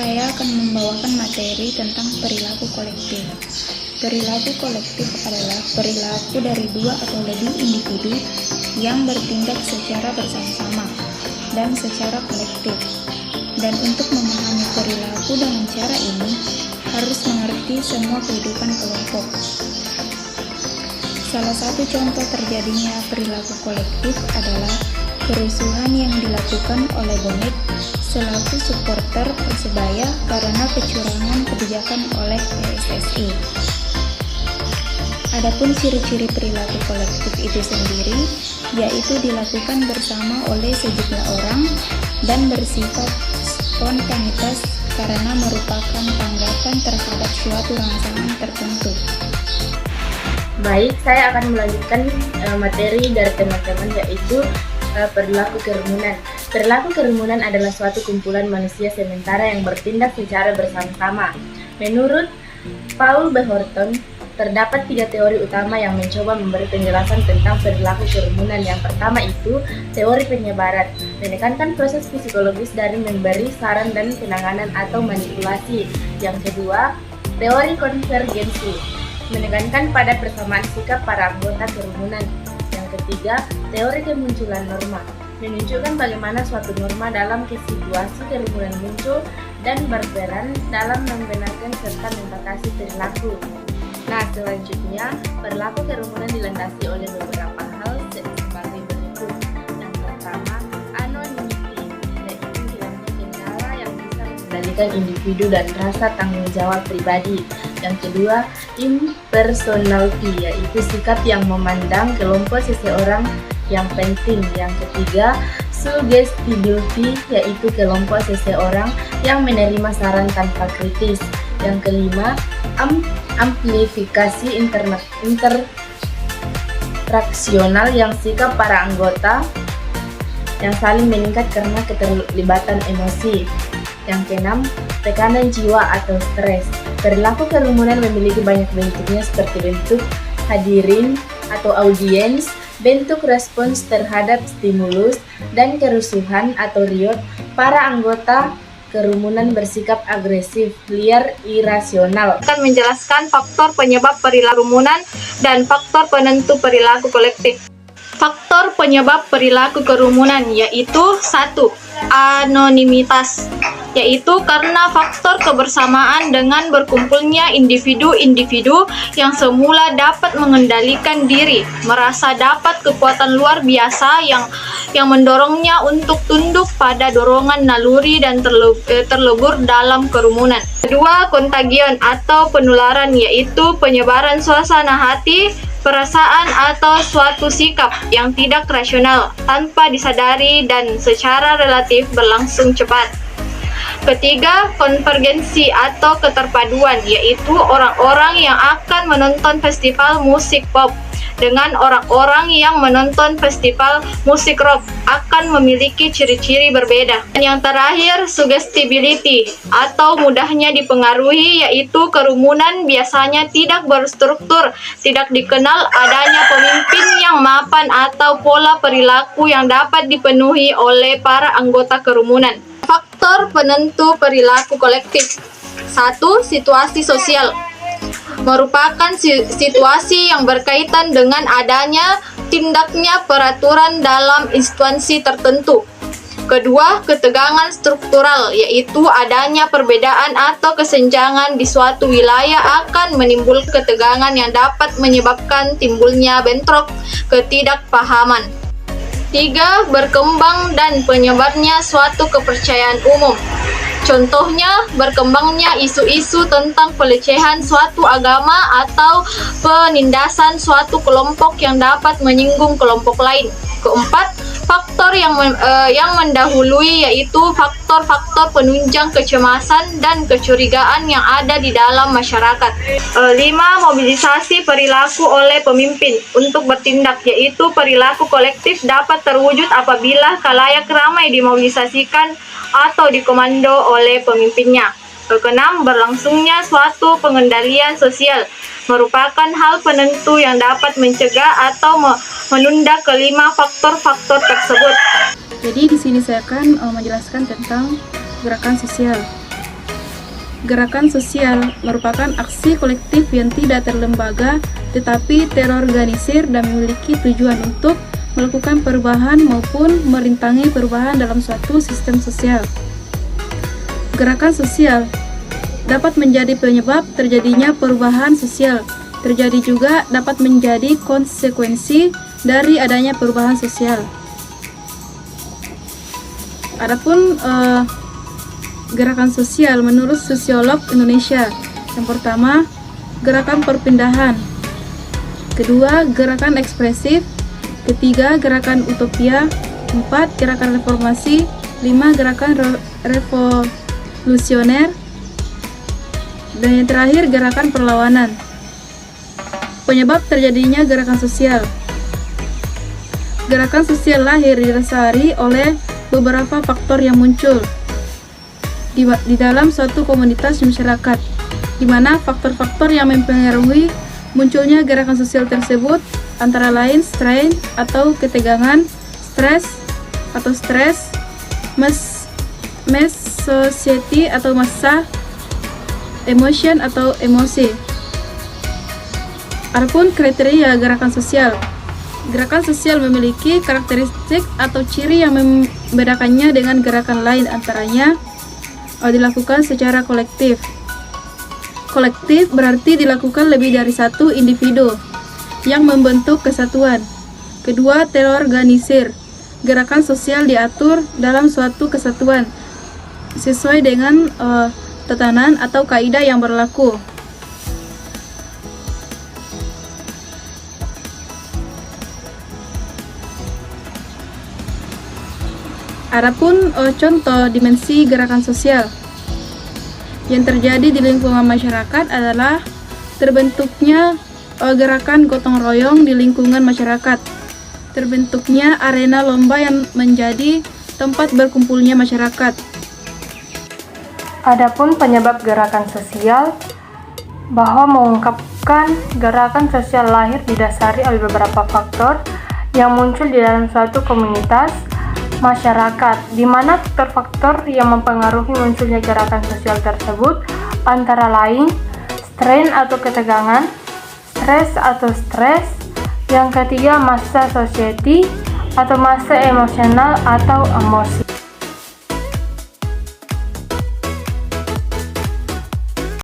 saya akan membawakan materi tentang perilaku kolektif. Perilaku kolektif adalah perilaku dari dua atau lebih individu yang bertindak secara bersama-sama dan secara kolektif. Dan untuk memahami perilaku dengan cara ini, harus mengerti semua kehidupan kelompok. Salah satu contoh terjadinya perilaku kolektif adalah kerusuhan yang dilakukan oleh bonek selaku supporter Persebaya karena kecurangan kebijakan oleh PSSI. Adapun ciri-ciri perilaku kolektif itu sendiri, yaitu dilakukan bersama oleh sejumlah orang dan bersifat spontanitas karena merupakan tanggapan terhadap suatu rangsangan tertentu. Baik, saya akan melanjutkan materi dari teman-teman, yaitu perilaku kerumunan. Perilaku kerumunan adalah suatu kumpulan manusia sementara yang bertindak secara bersama-sama. Menurut Paul B. Horton, terdapat 3 teori utama yang mencoba memberi penjelasan tentang perilaku kerumunan. Yang pertama itu teori penyebaran, menekankan proses psikologis dari memberi saran dan penanganan atau manipulasi. Yang kedua, teori konvergensi, menekankan pada persamaan sikap para anggota kerumunan. Yang ketiga, teori kemunculan norma, menunjukkan bagaimana suatu norma dalam situasi kerumunan muncul dan berperan dalam membenarkan serta membatasi perilaku. Nah, selanjutnya, perilaku kerumunan dilandasi oleh beberapa hal sebagai berikut. Yang pertama, anonymity, yaitu hilangnya kendala yang bisa mengendalikan individu dan rasa tanggung jawab pribadi. Yang kedua, impersonality, yaitu sikap yang memandang kelompok seseorang yang penting. Yang ketiga, suggestibility, yaitu kelompok seseorang yang menerima saran tanpa kritis. Yang kelima, amplifikasi interaksional, yang sikap para anggota yang saling meningkat karena keterlibatan emosi. Yang keenam, tekanan jiwa atau stres. Perilaku kerumunan memiliki banyak bentuknya seperti bentuk hadirin atau audiens, bentuk respons terhadap stimulus, dan kerusuhan atau riot. Para anggota kerumunan bersikap agresif, liar, irasional. Akan menjelaskan faktor penyebab perilaku kerumunan dan faktor penentu perilaku kolektif. Faktor penyebab perilaku kerumunan yaitu 1. Anonimitas, yaitu karena faktor kebersamaan dengan berkumpulnya individu-individu yang semula dapat mengendalikan diri, merasa dapat kekuatan luar biasa yang mendorongnya untuk tunduk pada dorongan naluri dan terlebur dalam kerumunan. Kedua, kontagion atau penularan, yaitu penyebaran suasana hati, perasaan atau suatu sikap yang tidak rasional tanpa disadari dan secara relatif berlangsung cepat. Ketiga, konvergensi atau keterpaduan, yaitu orang-orang yang akan menonton festival musik pop dengan orang-orang yang menonton festival musik rock akan memiliki ciri-ciri berbeda. Dan yang terakhir, suggestibility atau mudahnya dipengaruhi, yaitu kerumunan biasanya tidak berstruktur, tidak dikenal adanya pemimpin yang mapan atau pola perilaku yang dapat dipenuhi oleh para anggota kerumunan. Faktor penentu perilaku kolektif. 1. Situasi sosial, merupakan situasi yang berkaitan dengan adanya tindaknya peraturan dalam instansi tertentu. Kedua, ketegangan struktural, yaitu adanya perbedaan atau kesenjangan di suatu wilayah akan menimbulkan ketegangan yang dapat menyebabkan timbulnya bentrok ketidakpahaman. 3. Berkembang dan penyebarnya suatu kepercayaan umum. Contohnya, berkembangnya isu-isu tentang pelecehan suatu agama atau penindasan suatu kelompok yang dapat menyinggung kelompok lain. Keempat, faktor yang mendahului, yaitu faktor-faktor penunjang kecemasan dan kecurigaan yang ada di dalam masyarakat. 5. Mobilisasi perilaku oleh pemimpin untuk bertindak, yaitu perilaku kolektif dapat terwujud apabila khalayak ramai dimobilisasikan atau dikomando oleh pemimpinnya. Keenam, berlangsungnya suatu pengendalian sosial merupakan hal penentu yang dapat mencegah atau menunda kelima faktor-faktor tersebut. Jadi di sini saya akan menjelaskan tentang gerakan sosial. Gerakan sosial merupakan aksi kolektif yang tidak terlembaga tetapi terorganisir dan memiliki tujuan untuk melakukan perubahan maupun merintangi perubahan dalam suatu sistem sosial. Gerakan sosial dapat menjadi penyebab terjadinya perubahan sosial. Terjadi juga dapat menjadi konsekuensi dari adanya perubahan sosial. Adapun gerakan sosial menurut sosiolog Indonesia. Yang pertama, gerakan perpindahan. Kedua, gerakan ekspresif. Ketiga, gerakan utopia. 4, gerakan reformasi. 5, gerakan revolusioner. Dan yang terakhir, gerakan perlawanan. Penyebab terjadinya gerakan sosial. Gerakan sosial lahir didasari oleh beberapa faktor yang muncul di dalam suatu komunitas masyarakat, di mana faktor-faktor yang mempengaruhi munculnya gerakan sosial tersebut antara lain strain atau ketegangan, stres, mass society atau massa, emotion atau emosi. Adapun kriteria gerakan sosial. Gerakan sosial memiliki karakteristik atau ciri yang membedakannya dengan gerakan lain, antaranya dilakukan secara kolektif. Kolektif berarti dilakukan lebih dari satu individu yang membentuk kesatuan. Kedua, terorganisir. Gerakan sosial diatur dalam suatu kesatuan sesuai dengan tatanan atau kaidah yang berlaku. Adapun contoh dimensi gerakan sosial yang terjadi di lingkungan masyarakat adalah terbentuknya gerakan gotong royong di lingkungan masyarakat, terbentuknya arena lomba yang menjadi tempat berkumpulnya masyarakat. Adapun penyebab gerakan sosial, bahwa mengungkapkan gerakan sosial lahir didasari oleh beberapa faktor yang muncul di dalam suatu komunitas masyarakat, di mana faktor-faktor yang mempengaruhi munculnya gerakan sosial tersebut antara lain strain atau ketegangan, stres atau stres, yang ketiga massa society atau massa emosional atau emosi.